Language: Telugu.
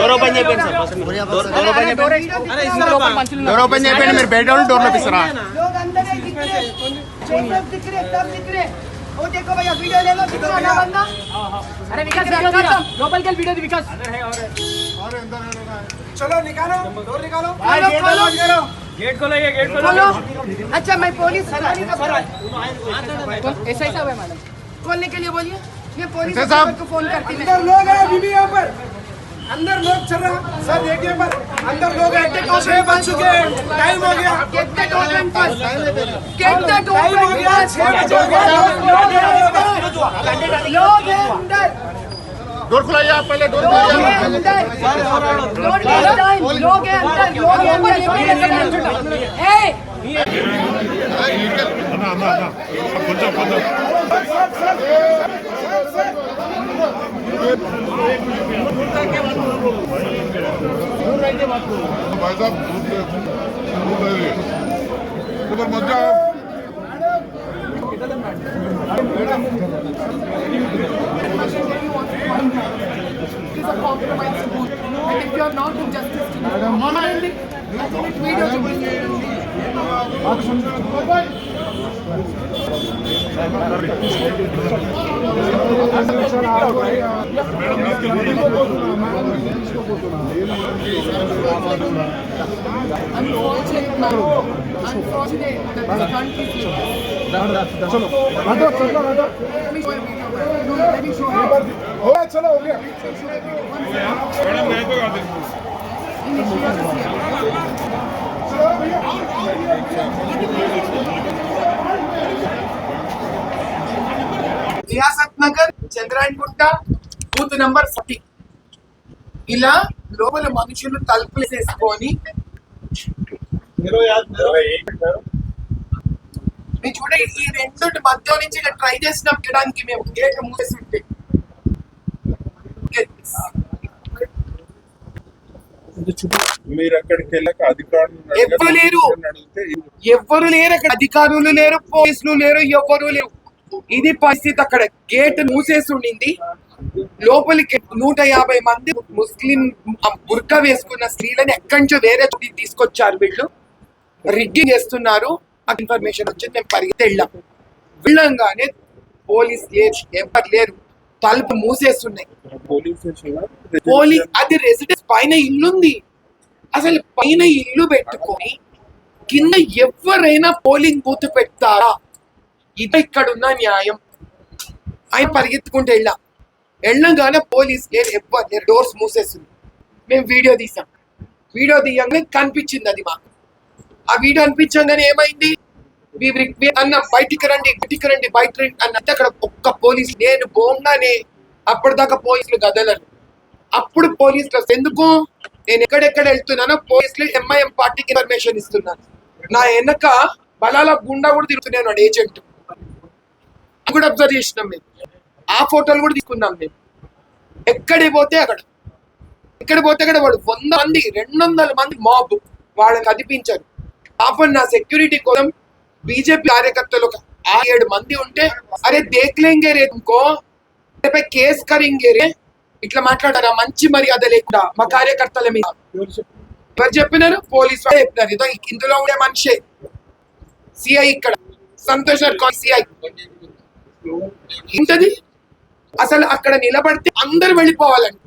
డోర్ ఓపెన్ చేయండి డోర్ ఓపెన్ చేయండి మీరు బయట డోర్ లోపిస్తారా वो देखो भैया वीडियो ले लो कितना ना बंदा अरे विकास ग्लोबल के वीडियो विकास अरे अंदर चलो निकालो डोर निकालो गेट खोलो ये गेट खोलो अच्छा मैं पुलिस ऐसा ही सब है मैडम खोलने के लिए बोलिए मैं पुलिस को फोन करती हूं अंदर लोग हैं बीबी यहां पर अंदर लोग चल रहा सर देखिए पर अंदर लोग हैं 6 बज चुके हैं टाइम हो गया कितने टोकन पर कितने टाइम हो गया 6 बज गए लोग हैं अंदर डोर खुलाइए आप पहले डोर खुलाइए अंदर लोग हैं अंदर ए भाई साहब उधर मत जाओ is a compromise boot. And if you are not doing justice to me, I think it's video to unfortunate that the country चलो हो गया रियासत नगर चंद्रायणगुट्ట బూత్ నంబర్ 40 ఇలా లోపల మనుషులు తలుపులు వేసుకొని మీరు చూడండి ఈ రెండు మధ్య నుంచి ట్రై చేసినాం చేయడానికి మేము గేట్ మూసేసి ఉంటే మీరు అక్కడికి వెళ్ళాక అధికారులు ఎవ్వరు లేరు అక్కడ అధికారులు లేరు పోలీసులు లేరు ఎవ్వరు లేరు ఇది పరిస్థితి అక్కడ గేట్ మూసేసి ఉండింది లోపలికి 150 మంది ముస్లిం బుర్కా వేసుకున్న స్త్రీలను ఎక్కడి నుంచో వేరే చోటికి తీసుకొచ్చారు వీళ్ళు రిగ్గింగ్ చేస్తున్నారు మాకు ఇన్ఫర్మేషన్ వచ్చింది మేము పరిగెత్తి వెళ్ళంగానే పోలీస్ లేరు ఎవరు లేరు తలుపు మూసేస్తున్నాయి పోలీస్ అది రెసిడెన్స్ పైన ఇల్లుంది అసలు పైన ఇల్లు పెట్టుకొని కింద ఎవరైనా పోలింగ్ బూత్ పెడతారా ఇది ఇక్కడ ఉన్న న్యాయం ఆయన పరిగెత్తుకుంటూ వెళ్ళగానే పోలీస్ లేరు ఎవ్వరు లేరు డోర్స్ మూసేస్తుంది మేము వీడియో తీసాం వీడియో తీయంగానే కనిపించింది అది మాకు ఆ వీడియో అనిపించగానే ఏమైంది అన్న బయటికి రండి బయట రండి అన్నట్టు అక్కడ ఒక్క పోలీస్ నేను పోగానే అప్పటిదాకా పోలీసులు గదలను అప్పుడు పోలీసులు ఎందుకు నేను ఎక్కడెక్కడ వెళ్తున్నానో పోలీసులు ఎంఐఎం పార్టీకి ఇన్ఫర్మేషన్ ఇస్తున్నాను నా వెనక బలాల గుండా కూడా తిరుగుతున్నాను వాడు ఏజెంట్ కూడా అబ్జర్వ్ చేసినాం మేము ఆ ఫోటోలు కూడా తీసుకున్నాం మేము ఎక్కడికి పోతే అక్కడ వాడు 100 మంది 200 మంది మాబ్ వాళ్ళని కదిపించారు పాపం నా సెక్యూరిటీ కోసం బీజేపీ కార్యకర్తలు 7 మంది ఉంటే అరే దేఖ్లేంగే రే ఇంకో కేసు కరింగే రే ఇట్లా మాట్లాడారా మంచి మర్యాద లేకుండా మా కార్యకర్తల మీద ఎవరు చెప్పినారు పోలీసు వాళ్ళు చెప్పినారు ఇదో ఇందులో ఉండే మనిషే సిఐ ఇక్కడ సంతోష్ సిఐ ఇంటది అసలు అక్కడ నిలబడితే అందరు వెళ్ళిపోవాలండి